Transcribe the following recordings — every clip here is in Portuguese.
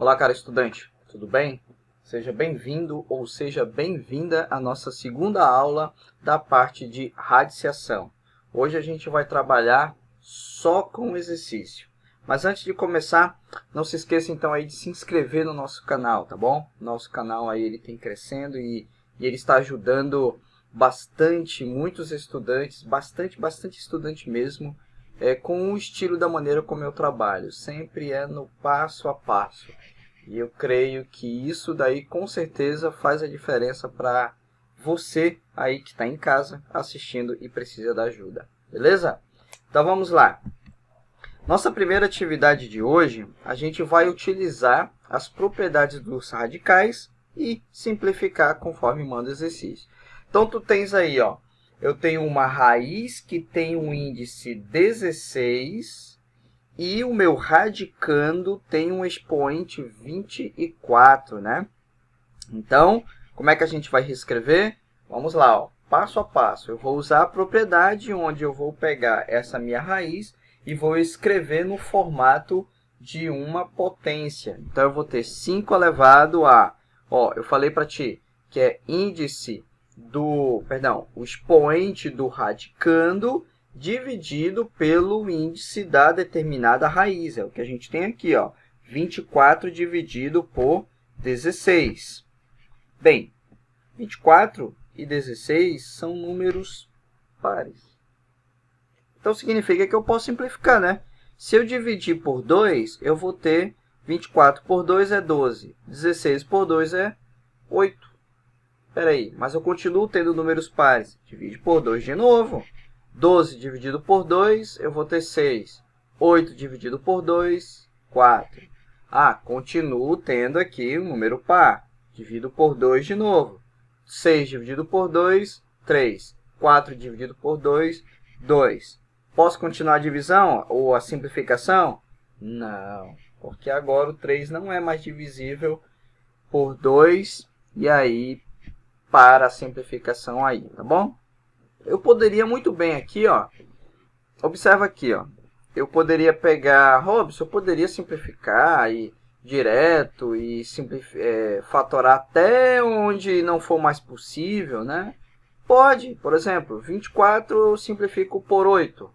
Olá, cara estudante, tudo bem? Seja bem-vindo ou seja bem-vinda à nossa segunda aula da parte de radiciação. Hoje a gente vai trabalhar só com exercício. Mas antes de começar, não se esqueça então aí de se inscrever no nosso canal, tá bom? Nosso canal aí ele tem crescendo e ele está ajudando bastante, muitos estudantes, bastante estudante mesmo, com o estilo da maneira como eu trabalho. Sempre é no passo a passo. E eu creio que isso daí com certeza faz a diferença para você aí que está em casa assistindo e precisa da ajuda. Beleza? Então vamos lá. Nossa primeira atividade de hoje, a gente vai utilizar as propriedades dos radicais e simplificar conforme manda o exercício. Então tu tens aí, ó, eu tenho uma raiz que tem um índice 16 e o meu radicando tem um expoente 24, né? Então, como é que a gente vai reescrever? Vamos lá, ó, passo a passo. Eu vou usar a propriedade onde eu vou pegar essa minha raiz e vou escrever no formato de uma potência. Então, eu vou ter 5 elevado a... Ó, eu falei para ti que é índice do... Perdão, o expoente do radicando dividido pelo índice da determinada raiz. É o que a gente tem aqui, ó, 24 dividido por 16. Bem, 24 e 16 são números pares. Então, significa que eu posso simplificar, né? Se eu dividir por 2, eu vou ter 24 por 2 é 12. 16 por 2 é 8. Espera aí, mas eu continuo tendo números pares. Divide por 2 de novo. 12 dividido por 2, eu vou ter 6. 8 dividido por 2, 4. Ah, continuo tendo aqui um número par. Divido por 2 de novo. 6 dividido por 2, 3. 4 dividido por 2, 2. Posso continuar a divisão ou a simplificação? Não, porque agora o 3 não é mais divisível por 2. E aí, para a simplificação aí, tá bom? Eu poderia muito bem aqui, ó, observa aqui, ó, eu poderia pegar, Robson, eu poderia simplificar e direto e fatorar até onde não for mais possível, né? Pode, por exemplo, 24 eu simplifico por 8,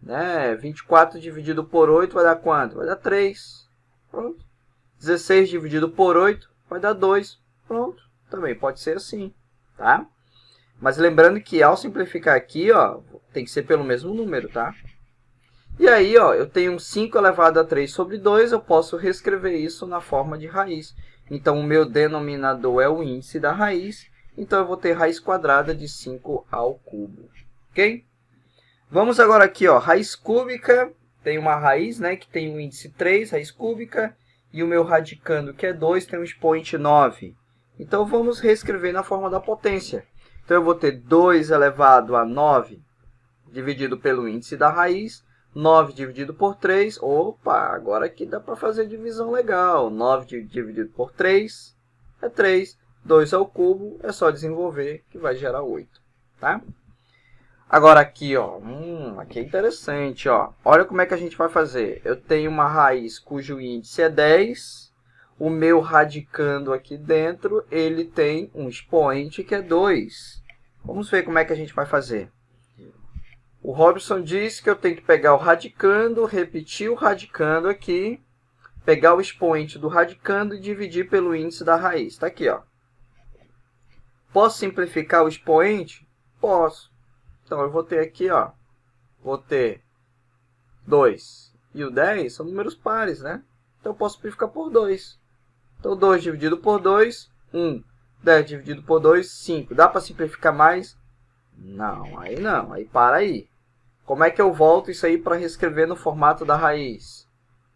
né? 24 dividido por 8 vai dar quanto? Vai dar 3, pronto. 16 dividido por 8 vai dar 2, pronto. Também pode ser assim, tá? Mas lembrando que ao simplificar aqui, ó, tem que ser pelo mesmo número, tá? E aí, ó, eu tenho um 5 elevado a 3 sobre 2, eu posso reescrever isso na forma de raiz. Então, o meu denominador é o índice da raiz, então eu vou ter raiz quadrada de 5 ao cubo, ok? Vamos agora aqui, ó, raiz cúbica, tem uma raiz, né, que tem o índice 3, raiz cúbica, e o meu radicando, que é 2, tem um expoente 9. Então, vamos reescrever na forma da potência. Então, eu vou ter 2 elevado a 9 dividido pelo índice da raiz. 9 dividido por 3. Opa, agora aqui dá para fazer divisão legal. 9 dividido por 3 é 3. 2 ao cubo é só desenvolver que vai gerar 8. Tá? Agora aqui, ó, aqui é interessante. Ó. Olha como é que a gente vai fazer. Eu tenho uma raiz cujo índice é 10. O meu radicando aqui dentro, ele tem um expoente que é 2. Vamos ver como é que a gente vai fazer. O Robson disse que eu tenho que pegar o radicando, repetir o radicando aqui, pegar o expoente do radicando e dividir pelo índice da raiz. Está aqui, ó. Posso simplificar o expoente? Posso. Então, eu vou ter aqui, ó, vou ter 2 e o 10 são números pares, né? Então, eu posso simplificar por 2. Então, 2 dividido por 2, 1. 10 dividido por 2, 5. Dá para simplificar mais? Não, aí não. Aí para aí. Como é que eu volto isso aí para reescrever no formato da raiz?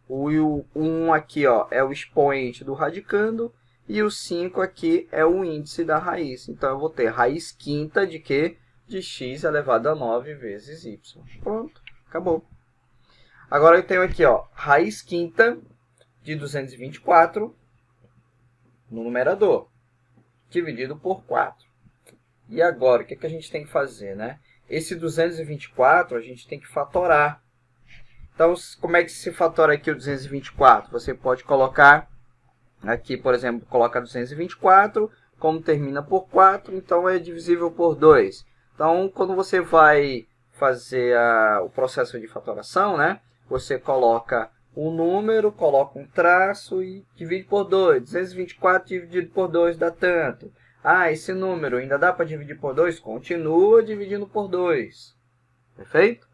O 1 aqui, ó, é o expoente do radicando e o 5 aqui é o índice da raiz. Então, eu vou ter raiz quinta de quê? De x elevado a 9 vezes y. Pronto, acabou. Agora, eu tenho aqui, ó, raiz quinta de 224 no numerador, dividido por 4. E agora, o que a gente tem que fazer, né? Esse 224 a gente tem que fatorar. Então, como é que se fatora aqui o 224? Você pode colocar Aqui, por exemplo, coloca 224, como termina por 4, então é divisível por 2. Então, quando você vai fazer o processo de fatoração, né, você coloca o número, coloca um traço e divide por 2. 224 dividido por 2 dá tanto. Ah, esse número ainda dá para dividir por 2? Continua dividindo por 2. Perfeito?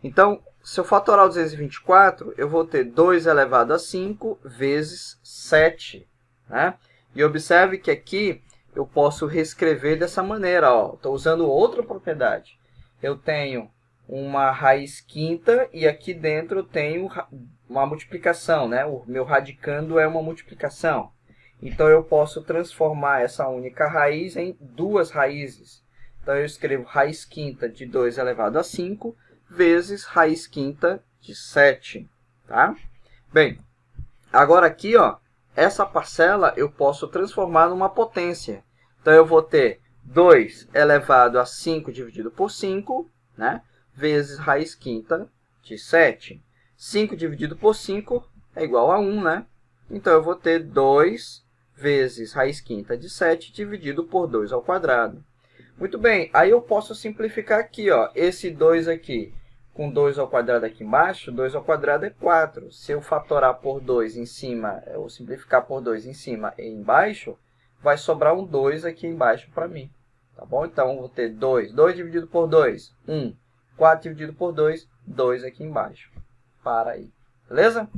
Então, se eu fatorar o 224, eu vou ter 2 elevado a 5 vezes 7. Né? E observe que aqui eu posso reescrever dessa maneira. Estou usando outra propriedade. Eu tenho uma raiz quinta e aqui dentro eu tenho uma multiplicação. Né? O meu radicando é uma multiplicação. Então, eu posso transformar essa única raiz em duas raízes. Então, eu escrevo raiz quinta de 2 elevado a 5 vezes raiz quinta de 7. Tá? Bem, agora aqui, essa parcela eu posso transformar numa potência. Então, eu vou ter 2 elevado a 5 dividido por 5, né? Vezes raiz quinta de 7. 5 dividido por 5 é igual a 1, né? Então, eu vou ter 2 vezes raiz quinta de 7 dividido por 2 ao quadrado. Muito bem, aí eu posso simplificar aqui, esse 2 aqui, com 2 ao quadrado aqui embaixo, 2 ao quadrado é 4. Se eu fatorar por 2 em cima, ou simplificar por 2 em cima e embaixo, vai sobrar um 2 aqui embaixo para mim. Tá bom? Então, eu vou ter 2. 2 dividido por 2, 1. 4 dividido por 2, 2 aqui embaixo. Para aí. Beleza?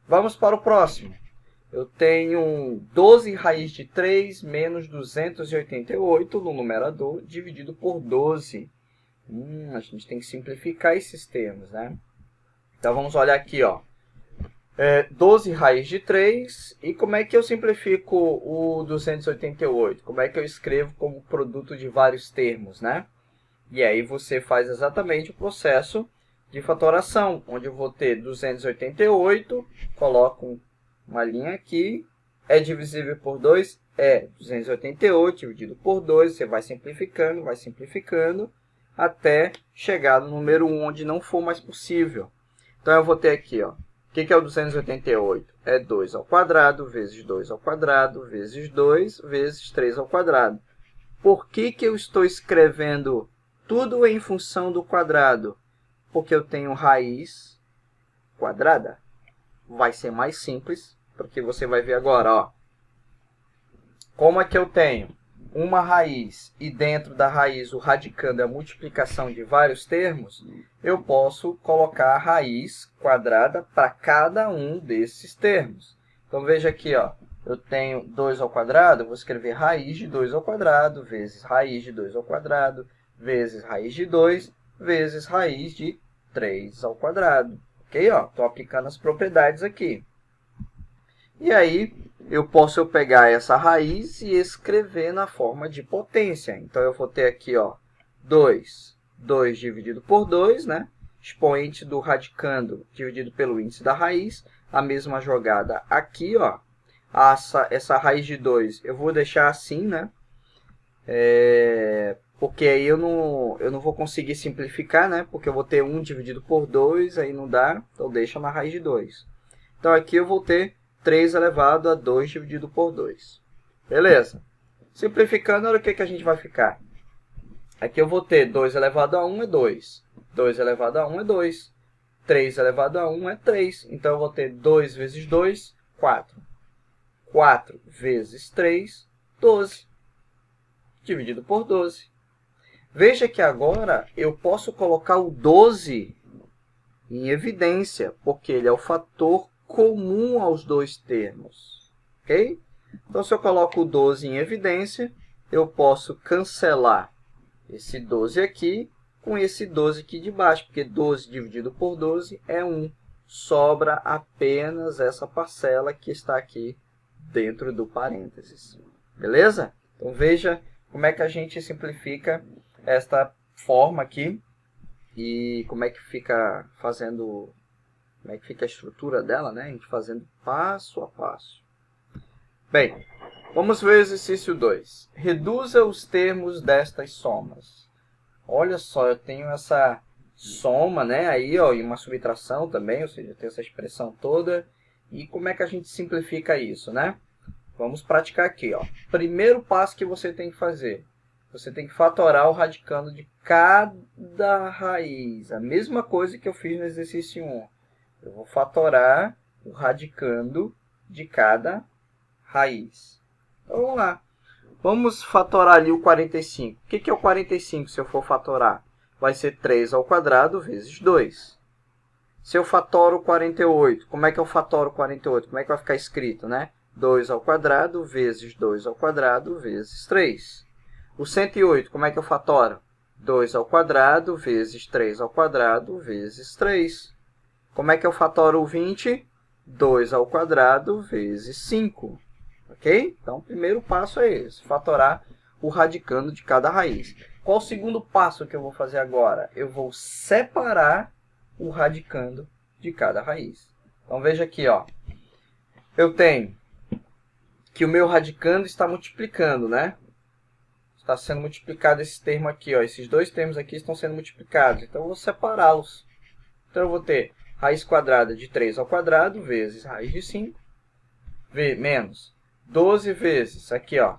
Vamos para o próximo. Eu tenho 12 raiz de 3 menos 288 no numerador, dividido por 12. A gente tem que simplificar esses termos, né? Então, vamos olhar aqui, 12 raiz de 3. E como é que eu simplifico o 288? Como é que eu escrevo como produto de vários termos, né? E aí, você faz exatamente o processo de fatoração, onde eu vou ter 288, coloco uma linha aqui, é divisível por 2? É 288 dividido por 2, você vai simplificando, até chegar no número 1, onde não for mais possível. Então, eu vou ter aqui, o que é o 288? É 2 ao quadrado, vezes 2 ao quadrado, vezes 2, vezes 3 ao quadrado. Por que eu estou escrevendo tudo em função do quadrado? Porque eu tenho raiz quadrada. Vai ser mais simples, porque você vai ver agora, como é que eu tenho uma raiz e dentro da raiz o radicando é a multiplicação de vários termos, eu posso colocar a raiz quadrada para cada um desses termos. Então, veja aqui, eu tenho 2 ao quadrado, eu vou escrever raiz de 2 ao quadrado, vezes raiz de 2 ao quadrado, vezes raiz de 2, vezes raiz de 3 ao quadrado. Ok? Estou aplicando as propriedades aqui. E aí, eu posso pegar essa raiz e escrever na forma de potência. Então, eu vou ter aqui, 2 dividido por 2, né? Expoente do radicando dividido pelo índice da raiz. A mesma jogada aqui, essa raiz de 2 eu vou deixar assim, né? Porque aí eu não vou conseguir simplificar, né? Porque eu vou ter 1 dividido por 2, aí não dá, então deixa na raiz de 2. Então, aqui eu vou ter 3 elevado a 2 dividido por 2. Beleza. Simplificando, olha o que a gente vai ficar. Aqui eu vou ter 2 elevado a 1 é 2. 2 elevado a 1 é 2. 3 elevado a 1 é 3. Então, eu vou ter 2 vezes 2, 4. 4 vezes 3, 12. Dividido por 12. Veja que agora eu posso colocar o 12 em evidência, porque ele é o fator comum aos dois termos. Ok? Então, se eu coloco o 12 em evidência, eu posso cancelar esse 12 aqui com esse 12 aqui de baixo, porque 12 dividido por 12 é 1. Sobra apenas essa parcela que está aqui dentro do parênteses. Beleza? Então, veja como é que a gente simplifica esta forma aqui e como é que fica fazendo, como é que fica a estrutura dela, né? A gente fazendo passo a passo. Bem, vamos ver o exercício 2. Reduza os termos destas somas. Olha só, eu tenho essa soma, né? Aí, e uma subtração também, ou seja, eu tenho essa expressão toda. E como é que a gente simplifica isso, né? Vamos praticar aqui, ó. Primeiro passo que você tem que fazer. Você tem que fatorar o radicando de cada raiz. A mesma coisa que eu fiz no exercício 1. Eu vou fatorar o radicando de cada raiz. Então, vamos lá. Vamos fatorar ali o 45. O que é o 45 se eu for fatorar? Vai ser 3 ao quadrado vezes 2. Se eu fatoro o 48, como é que eu fatoro o 48? Como é que vai ficar escrito, né? 2 ao quadrado vezes 2 ao quadrado vezes 3. O 108, como é que eu fatoro? 2 ao quadrado vezes 3 ao quadrado vezes 3. Como é que eu fatoro o 20? 2 ao quadrado vezes 5. Ok? Então, o primeiro passo é esse, fatorar o radicando de cada raiz. Qual o segundo passo que eu vou fazer agora? Eu vou separar o radicando de cada raiz. Então, veja aqui, ó. Eu tenho que o meu radicando está multiplicando, né? Está sendo multiplicado esse termo aqui, ó. Esses dois termos aqui estão sendo multiplicados. Então, eu vou separá-los. Então, eu vou ter raiz quadrada de 3 ao quadrado vezes raiz de 5, menos 12 vezes, aqui, ó,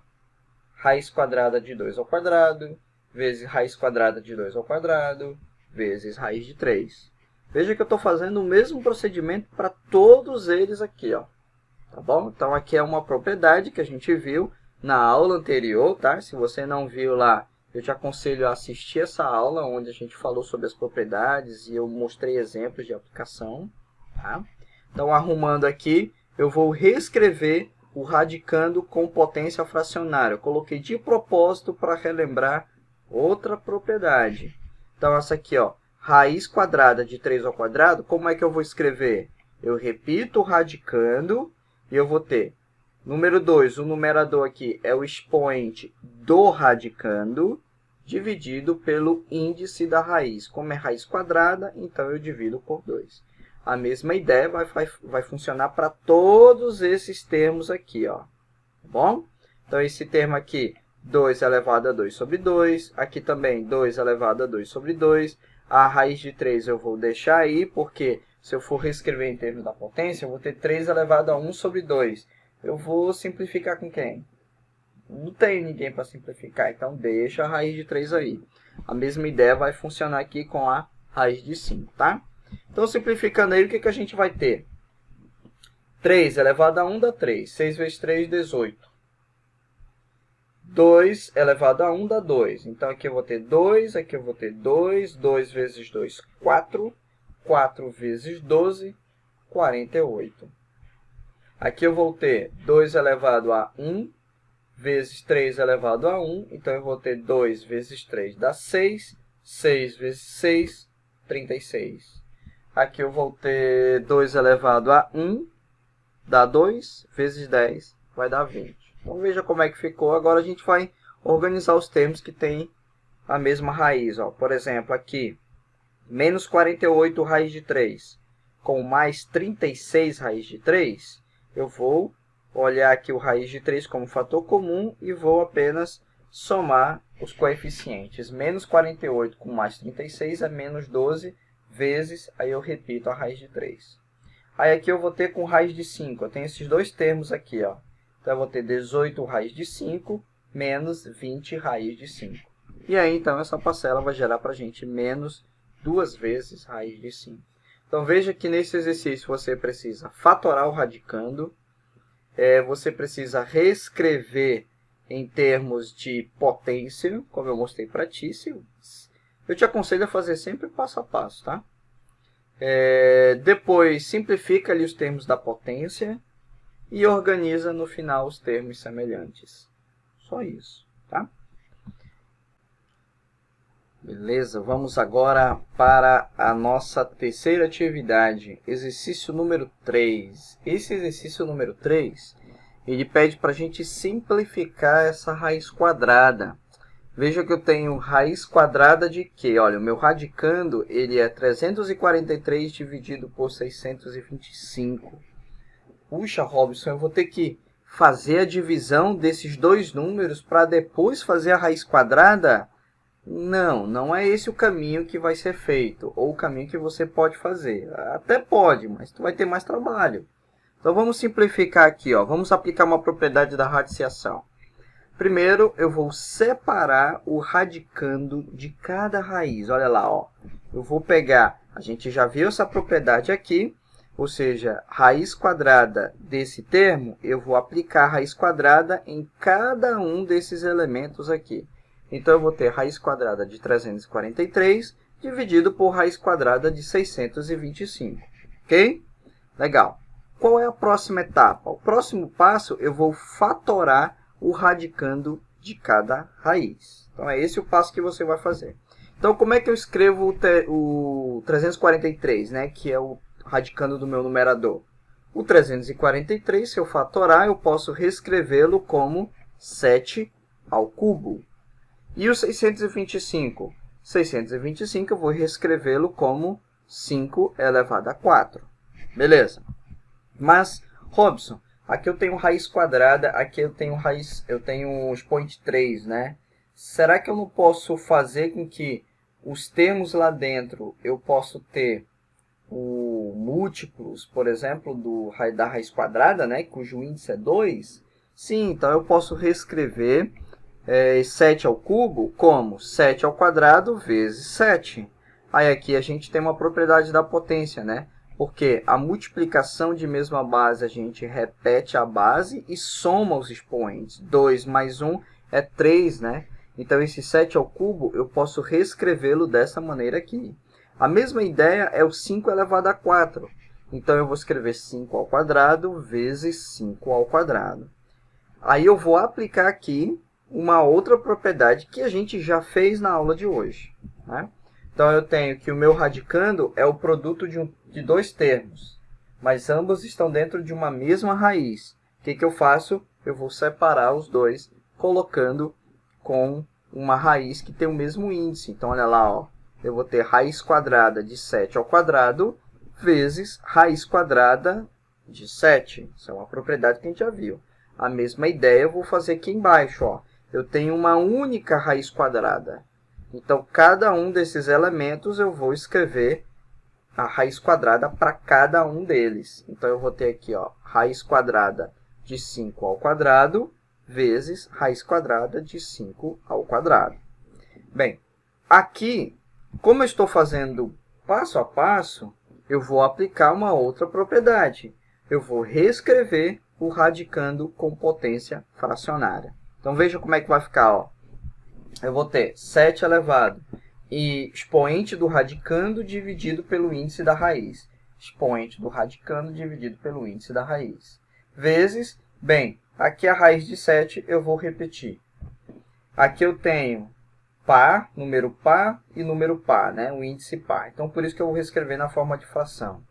raiz quadrada de 2 ao quadrado, vezes raiz quadrada de 2 ao quadrado, vezes raiz de 3. Veja que eu estou fazendo o mesmo procedimento para todos eles aqui, ó. Tá bom? Então, aqui é uma propriedade que a gente viu na aula anterior, tá? Se você não viu lá, eu te aconselho a assistir essa aula, onde a gente falou sobre as propriedades e eu mostrei exemplos de aplicação, tá? Então, arrumando aqui, eu vou reescrever o radicando com potência fracionária. Eu coloquei de propósito para relembrar outra propriedade. Então, essa aqui, ó, raiz quadrada de 3 ao quadrado, como é que eu vou escrever? Eu repito o radicando e eu vou ter número 2, o numerador aqui é o expoente do radicando, dividido pelo índice da raiz. Como é raiz quadrada, então eu divido por 2. A mesma ideia vai funcionar para todos esses termos aqui, ó. Tá bom? Então, esse termo aqui, 2 elevado a 2 sobre 2. Aqui também, 2 elevado a 2 sobre 2. A raiz de 3 eu vou deixar aí, porque se eu for reescrever em termos da potência, eu vou ter 3 elevado a 1 sobre 2. Eu vou simplificar com quem? Não tem ninguém para simplificar, então deixa a raiz de 3 aí. A mesma ideia vai funcionar aqui com a raiz de 5, tá? Então, simplificando aí, o que a gente vai ter? 3 elevado a 1 dá 3. 6 vezes 3, 18. 2 elevado a 1 dá 2. Então, aqui eu vou ter 2, aqui eu vou ter 2. 2 vezes 2, 4. 4 vezes 12, 48. Aqui eu vou ter 2 elevado a 1 vezes 3 elevado a 1. Então, eu vou ter 2 vezes 3 dá 6. 6 vezes 6, 36. Aqui eu vou ter 2 elevado a 1, dá 2, vezes 10, vai dar 20. Então, veja como é que ficou. Agora, a gente vai organizar os termos que têm a mesma raiz. Ó. Por exemplo, aqui, menos 48 raiz de 3, com mais 36 raiz de 3, eu vou olhar aqui o raiz de 3 como fator comum e vou apenas somar os coeficientes. Menos 48 com mais 36 é menos 12 vezes, aí eu repito a raiz de 3. Aí aqui eu vou ter com raiz de 5, eu tenho esses dois termos aqui, ó. Então, eu vou ter 18 raiz de 5 menos 20 raiz de 5. E aí, então, essa parcela vai gerar para a gente menos 2 vezes raiz de 5. Então, veja que nesse exercício você precisa fatorar o radicando, você precisa reescrever em termos de potência, como eu mostrei para ti. Eu te aconselho a fazer sempre passo a passo, tá? Depois, simplifica ali os termos da potência e organiza no final os termos semelhantes. Só isso, tá? Beleza, vamos agora para a nossa terceira atividade, exercício número 3. Esse exercício número 3, ele pede para a gente simplificar essa raiz quadrada. Veja que eu tenho raiz quadrada de quê? Olha, o meu radicando, ele é 343 dividido por 625. Puxa, Robson, eu vou ter que fazer a divisão desses dois números para depois fazer a raiz quadrada? Não, não é esse o caminho que vai ser feito, ou o caminho que você pode fazer. Até pode, mas tu vai ter mais trabalho. Então, vamos simplificar aqui, ó. Vamos aplicar uma propriedade da radiciação. Primeiro, eu vou separar o radicando de cada raiz. Olha lá, ó. Eu vou pegar, a gente já viu essa propriedade aqui, ou seja, raiz quadrada desse termo, eu vou aplicar a raiz quadrada em cada um desses elementos aqui. Então, eu vou ter raiz quadrada de 343 dividido por raiz quadrada de 625. Ok? Legal. Qual é a próxima etapa? O próximo passo, eu vou fatorar o radicando de cada raiz. Então, é esse o passo que você vai fazer. Então, como é que eu escrevo o 343, né, que é o radicando do meu numerador? O 343, se eu fatorar, eu posso reescrevê-lo como 7 ao cubo. E o 625? 625 eu vou reescrevê-lo como 5 elevado a 4. Beleza? Mas, Robson, aqui eu tenho raiz quadrada, aqui eu tenho expoente 3, né? Será que eu não posso fazer com que os termos lá dentro eu posso ter múltiplos, por exemplo, da raiz quadrada, né? Cujo índice é 2? Sim, então eu posso reescrever 7 ao cubo como 7 ao quadrado vezes 7. Aí aqui a gente tem uma propriedade da potência, né? Porque a multiplicação de mesma base, a gente repete a base e soma os expoentes. 2 mais 1 é 3, né? Então, esse 7 ao cubo, eu posso reescrevê-lo dessa maneira aqui. A mesma ideia é o 5 elevado a 4. Então, eu vou escrever 5 ao quadrado vezes 5 ao quadrado. Aí, eu vou aplicar aqui uma outra propriedade que a gente já fez na aula de hoje, né? Então, eu tenho que o meu radicando é o produto de dois termos, mas ambos estão dentro de uma mesma raiz. O que eu faço? Eu vou separar os dois, colocando com uma raiz que tem o mesmo índice. Então, olha lá, ó, eu vou ter raiz quadrada de 7 ao quadrado vezes raiz quadrada de 7. Isso é uma propriedade que a gente já viu. A mesma ideia eu vou fazer aqui embaixo, ó. Eu tenho uma única raiz quadrada. Então, cada um desses elementos eu vou escrever a raiz quadrada para cada um deles. Então, eu vou ter aqui, ó, raiz quadrada de 5 ao quadrado vezes raiz quadrada de 5 ao quadrado. Bem, aqui, como eu estou fazendo passo a passo, eu vou aplicar uma outra propriedade. Eu vou reescrever o radicando com potência fracionária. Então, veja como é que vai ficar, ó. Eu vou ter 7 elevado e expoente do radicando dividido pelo índice da raiz. Expoente do radicando dividido pelo índice da raiz. Vezes, bem, aqui a raiz de 7 eu vou repetir. Aqui eu tenho par, número par e número par, né? O índice par. Então, por isso que eu vou reescrever na forma de fração.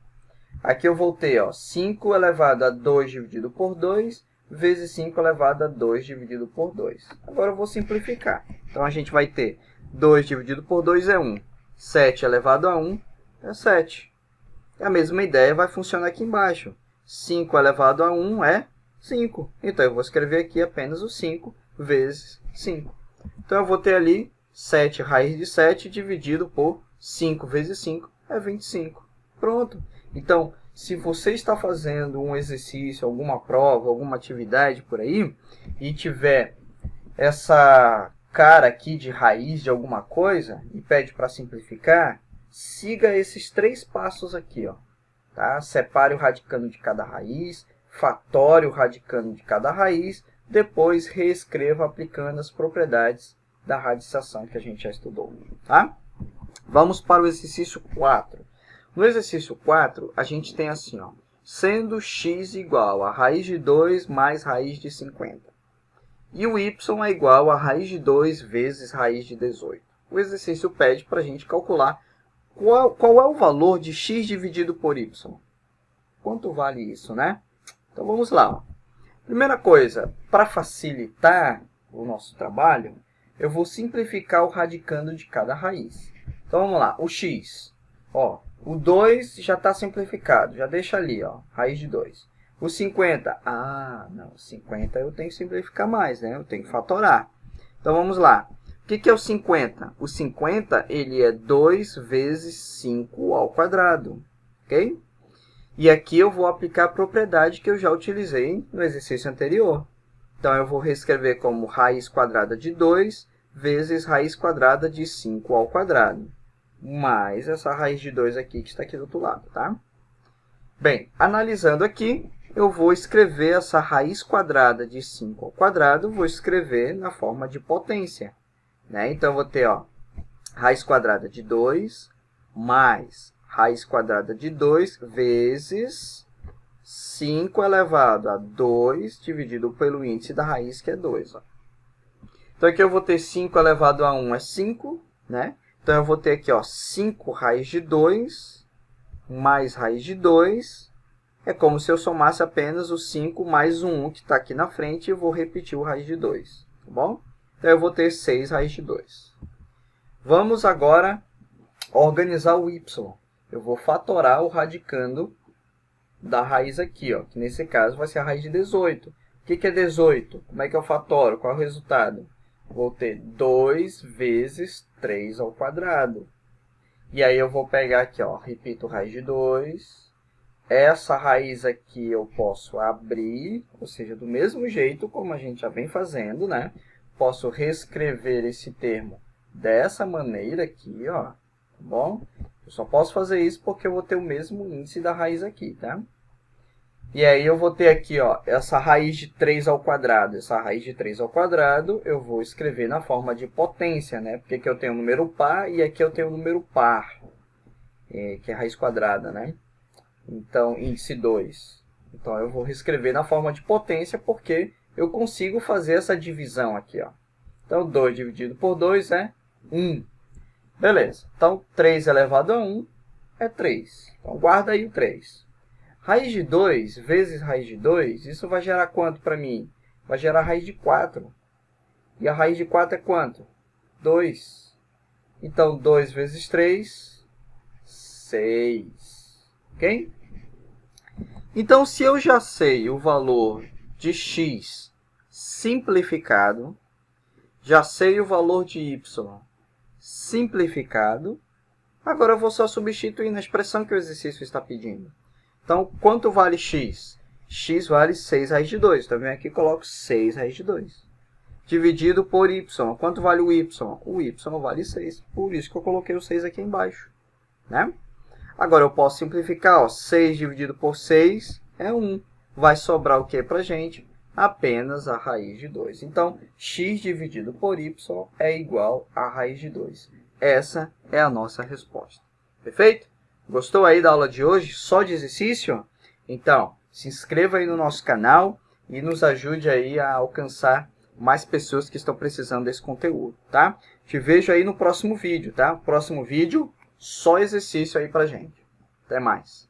Aqui eu vou ter, ó, 5 elevado a 2 dividido por 2 vezes 5 elevado a 2 dividido por 2. Agora eu vou simplificar. Então, a gente vai ter 2 dividido por 2 é 1. 7 elevado a 1 é 7. E a mesma ideia vai funcionar aqui embaixo. 5 elevado a 1 é 5. Então, eu vou escrever aqui apenas o 5 vezes 5. Então, eu vou ter ali 7 raiz de 7 dividido por 5 vezes 5 é 25. Pronto. Então, se você está fazendo um exercício, alguma prova, alguma atividade por aí, e tiver essa cara aqui de raiz de alguma coisa, e pede para simplificar, siga esses 3 passos aqui, ó. Tá? Separe o radicando de cada raiz, fatore o radicando de cada raiz, depois reescreva aplicando as propriedades da radiciação que a gente já estudou. Tá? Vamos para o exercício 4. No exercício 4, a gente tem assim, ó, sendo x igual a raiz de 2 mais raiz de 50. E o y é igual a raiz de 2 vezes raiz de 18. O exercício pede para a gente calcular qual é o valor de x dividido por y. Quanto vale isso, né? Então, vamos lá. Ó. Primeira coisa, para facilitar o nosso trabalho, eu vou simplificar o radicando de cada raiz. Então, vamos lá. O x, ó, o 2 já está simplificado, já deixa ali, ó, raiz de 2. O 50, não, 50 eu tenho que simplificar mais, né? Eu tenho que fatorar. Então, vamos lá. O que é o 50? O 50, ele é 2 vezes 5 ao quadrado, ok? E aqui eu vou aplicar a propriedade que eu já utilizei no exercício anterior. Então, eu vou reescrever como raiz quadrada de 2 vezes raiz quadrada de 5 ao quadrado. Mais essa raiz de 2 aqui, que está aqui do outro lado, tá? Bem, analisando aqui, eu vou escrever essa raiz quadrada de 5 ao quadrado, vou escrever na forma de potência, né? Então, eu vou ter, ó, raiz quadrada de 2 mais raiz quadrada de 2 vezes 5 elevado a 2 dividido pelo índice da raiz, que é 2. Ó. Então, aqui eu vou ter 5 elevado a 1 é 5, né? Então, eu vou ter aqui, ó, 5 raiz de 2 mais raiz de 2. É como se eu somasse apenas o 5 mais o 1 que está aqui na frente e eu vou repetir o raiz de 2, tá bom? Então, eu vou ter 6 raiz de 2. Vamos agora organizar o y. Eu vou fatorar o radicando da raiz aqui, ó, que nesse caso vai ser a raiz de 18. O que é 18? Como é que eu fatoro? Qual é o resultado? Vou ter 2 vezes 3 ao quadrado. E aí eu vou pegar aqui, ó, repito, raiz de 2. Essa raiz aqui eu posso abrir, ou seja, do mesmo jeito como a gente já vem fazendo, né? Posso reescrever esse termo dessa maneira aqui, ó, tá bom? Eu só posso fazer isso porque eu vou ter o mesmo índice da raiz aqui, tá? E aí eu vou ter aqui, ó, essa raiz de 3 ao quadrado. Essa raiz de 3 ao quadrado eu vou escrever na forma de potência, né? Porque aqui eu tenho um número par e aqui eu tenho um número par, que é raiz quadrada, né? Então, índice 2. Então, eu vou reescrever na forma de potência porque eu consigo fazer essa divisão aqui, ó. Então, 2 dividido por 2 é 1. Beleza. Então, 3 elevado a 1 é 3. Então, guarda aí o 3. Raiz de 2 vezes raiz de 2, isso vai gerar quanto para mim? Vai gerar raiz de 4. E a raiz de 4 é quanto? 2. Então, 2 vezes 3, 6. Ok? Então, se eu já sei o valor de x simplificado, já sei o valor de y simplificado, agora eu vou só substituir na expressão que o exercício está pedindo. Então, quanto vale x? X vale 6 raiz de 2. Então, eu venho aqui e coloco 6 raiz de 2. Dividido por y. Quanto vale o y? O y vale 6. Por isso que eu coloquei o 6 aqui embaixo, né? Agora, eu posso simplificar. Ó, 6 dividido por 6 é 1. Vai sobrar o que para a gente? Apenas a raiz de 2. Então, x dividido por y é igual a raiz de 2. Essa é a nossa resposta. Perfeito? Gostou aí da aula de hoje? Só de exercício? Então, se inscreva aí no nosso canal e nos ajude aí a alcançar mais pessoas que estão precisando desse conteúdo, tá? Te vejo aí no próximo vídeo, tá? Próximo vídeo, só exercício aí pra gente. Até mais.